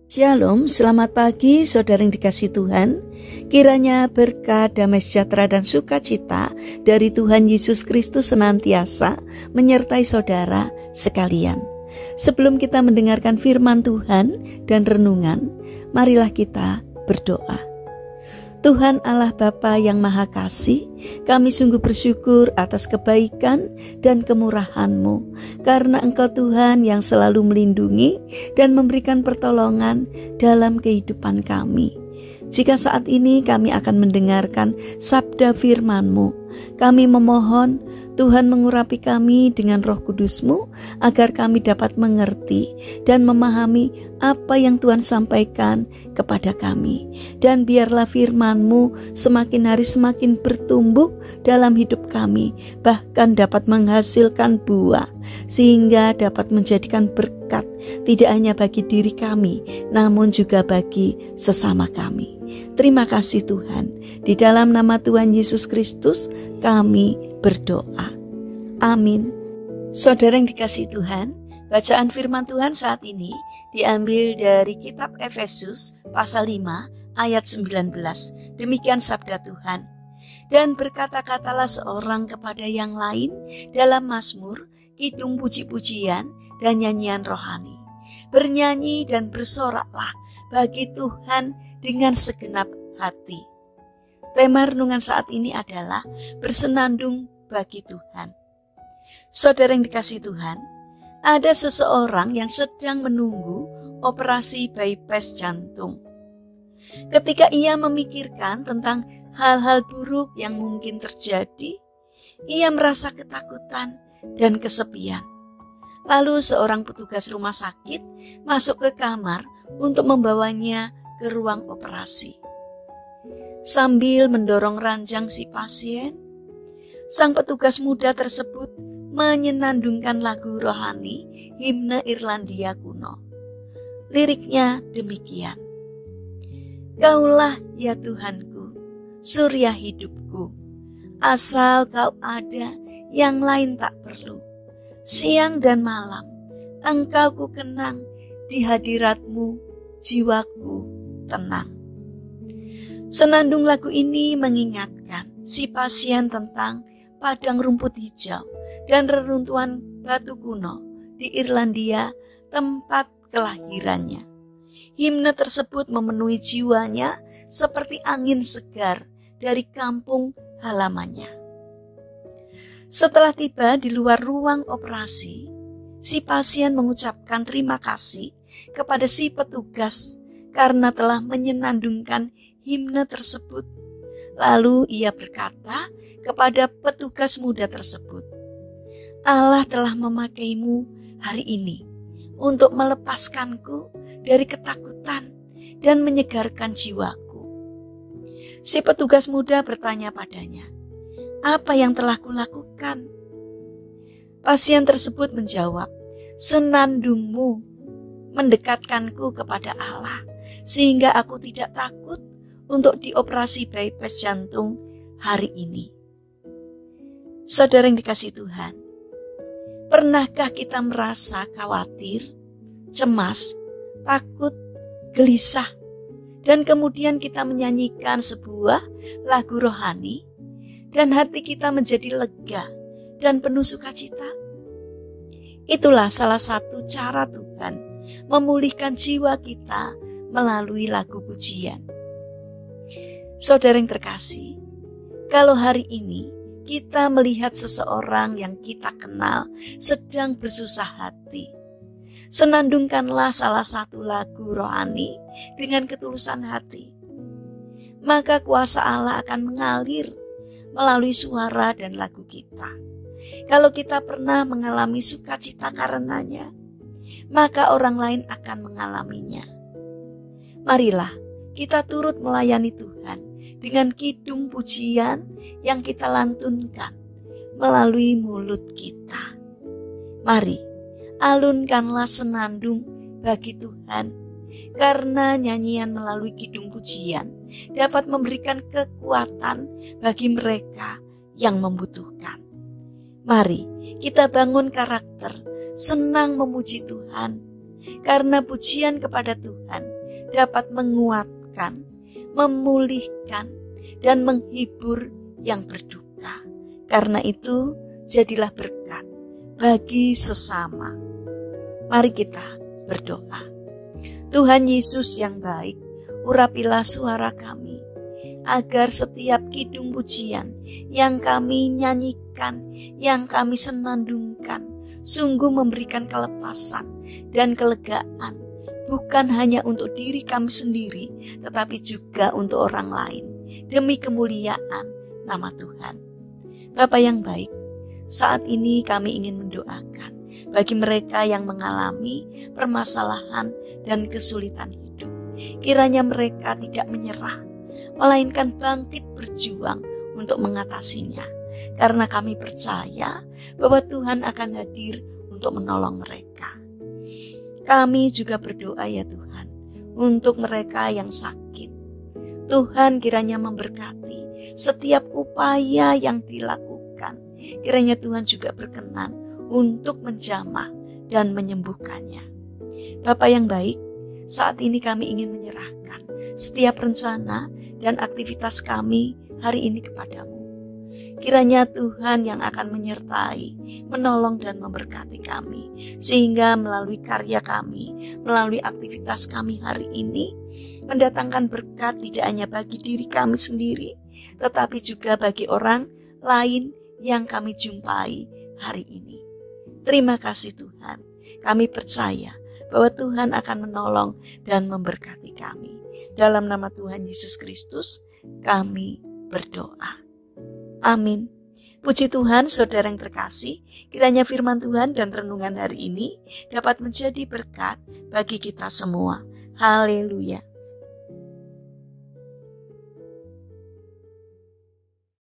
Shalom, selamat pagi saudara yang dikasihi Tuhan. Kiranya berkat, damai sejahtera dan sukacita dari Tuhan Yesus Kristus senantiasa menyertai saudara sekalian. Sebelum kita mendengarkan firman Tuhan dan renungan, marilah kita berdoa. Tuhan Allah Bapa yang Maha Kasih, kami sungguh bersyukur atas kebaikan dan kemurahan-Mu, karena Engkau Tuhan yang selalu melindungi dan memberikan pertolongan dalam kehidupan kami. Jika saat ini kami akan mendengarkan sabda firman-Mu, kami memohon Tuhan mengurapi kami dengan Roh Kudus-Mu agar kami dapat mengerti dan memahami apa yang Tuhan sampaikan kepada kami. Dan biarlah firman-Mu semakin hari semakin bertumbuh dalam hidup kami, bahkan dapat menghasilkan buah, sehingga dapat menjadikan berkat tidak hanya bagi diri kami, namun juga bagi sesama kami. Terima kasih Tuhan. Di dalam nama Tuhan Yesus Kristus kami berdoa. Amin. Saudara yang dikasihi Tuhan, bacaan firman Tuhan saat ini diambil dari kitab Efesus pasal 5 ayat 19. Demikian sabda Tuhan. Dan berkata-katalah seorang kepada yang lain dalam mazmur, kidung puji-pujian dan nyanyian rohani. Bernyanyi dan bersoraklah bagi Tuhan dengan segenap hati. Tema renungan saat ini adalah bersenandung bagi Tuhan. Saudara yang dikasihi Tuhan, ada seseorang yang sedang menunggu operasi bypass jantung. Ketika ia memikirkan tentang hal-hal buruk yang mungkin terjadi, ia merasa ketakutan dan kesepian. Lalu seorang petugas rumah sakit masuk ke kamar untuk membawanya ke ruang operasi. Sambil mendorong ranjang si pasien, sang petugas muda tersebut menyenandungkan lagu rohani himne Irlandia kuno. Liriknya demikian. Kaulah ya Tuhanku, surya hidupku, asal Kau ada yang lain tak perlu. Siang dan malam Engkau ku kenang, di hadirat-Mu jiwaku tenang. Senandung lagu ini mengingatkan si pasien tentang padang rumput hijau dan reruntuhan batu kuno di Irlandia, tempat kelahirannya. Himne tersebut memenuhi jiwanya seperti angin segar dari kampung halamannya. Setelah tiba di luar ruang operasi, si pasien mengucapkan terima kasih kepada si petugas karena telah menyenandungkan himne tersebut. Lalu ia berkata kepada petugas muda tersebut, Allah telah memakaimu hari ini untuk melepaskanku dari ketakutan dan menyegarkan jiwaku. Si petugas muda bertanya padanya, apa yang telah kulakukan? Pasien tersebut menjawab, senandungmu mendekatkanku kepada Allah, sehingga aku tidak takut untuk dioperasi bypass jantung hari ini. Saudara yang dikasihi Tuhan, pernahkah kita merasa khawatir, cemas, takut, gelisah, dan kemudian kita menyanyikan sebuah lagu rohani dan hati kita menjadi lega dan penuh sukacita? Itulah salah satu cara Tuhan memulihkan jiwa kita melalui lagu pujian. Saudara yang terkasih, kalau hari ini kita melihat seseorang yang kita kenal sedang bersusah hati, senandungkanlah salah satu lagu rohani dengan ketulusan hati. Maka kuasa Allah akan mengalir melalui suara dan lagu kita. Kalau kita pernah mengalami sukacita karenanya, maka orang lain akan mengalaminya. Marilah kita turut melayani Tuhan dengan kidung pujian yang kita lantunkan melalui mulut kita. Mari, alunkanlah senandung bagi Tuhan, karena nyanyian melalui kidung pujian dapat memberikan kekuatan bagi mereka yang membutuhkan. Mari kita bangun karakter senang memuji Tuhan, karena pujian kepada Tuhan dapat menguatkan, memulihkan, dan menghibur yang berduka. Karena itu, jadilah berkat bagi sesama. Mari kita berdoa. Tuhan Yesus yang baik, urapilah suara kami, agar setiap kidung pujian yang kami nyanyikan, yang kami senandungkan, sungguh memberikan kelepasan dan kelegaan, bukan hanya untuk diri kami sendiri, tetapi juga untuk orang lain, demi kemuliaan nama Tuhan. Bapa yang baik, saat ini kami ingin mendoakan bagi mereka yang mengalami permasalahan dan kesulitan hidup. Kiranya mereka tidak menyerah, melainkan bangkit berjuang untuk mengatasinya. Karena kami percaya bahwa Tuhan akan hadir untuk menolong mereka. Kami juga berdoa ya Tuhan, untuk mereka yang sakit. Tuhan kiranya memberkati setiap upaya yang dilakukan. Kiranya Tuhan juga berkenan untuk menjamah dan menyembuhkannya. Bapa yang baik, saat ini kami ingin menyerahkan setiap rencana dan aktivitas kami hari ini kepadamu. Kiranya Tuhan yang akan menyertai, menolong dan memberkati kami. Sehingga melalui karya kami, melalui aktivitas kami hari ini, mendatangkan berkat tidak hanya bagi diri kami sendiri, tetapi juga bagi orang lain yang kami jumpai hari ini. Terima kasih Tuhan, kami percaya bahwa Tuhan akan menolong dan memberkati kami. Dalam nama Tuhan Yesus Kristus, kami berdoa. Amin. Puji Tuhan, saudara yang terkasih, kiranya firman Tuhan dan renungan hari ini dapat menjadi berkat bagi kita semua. Haleluya.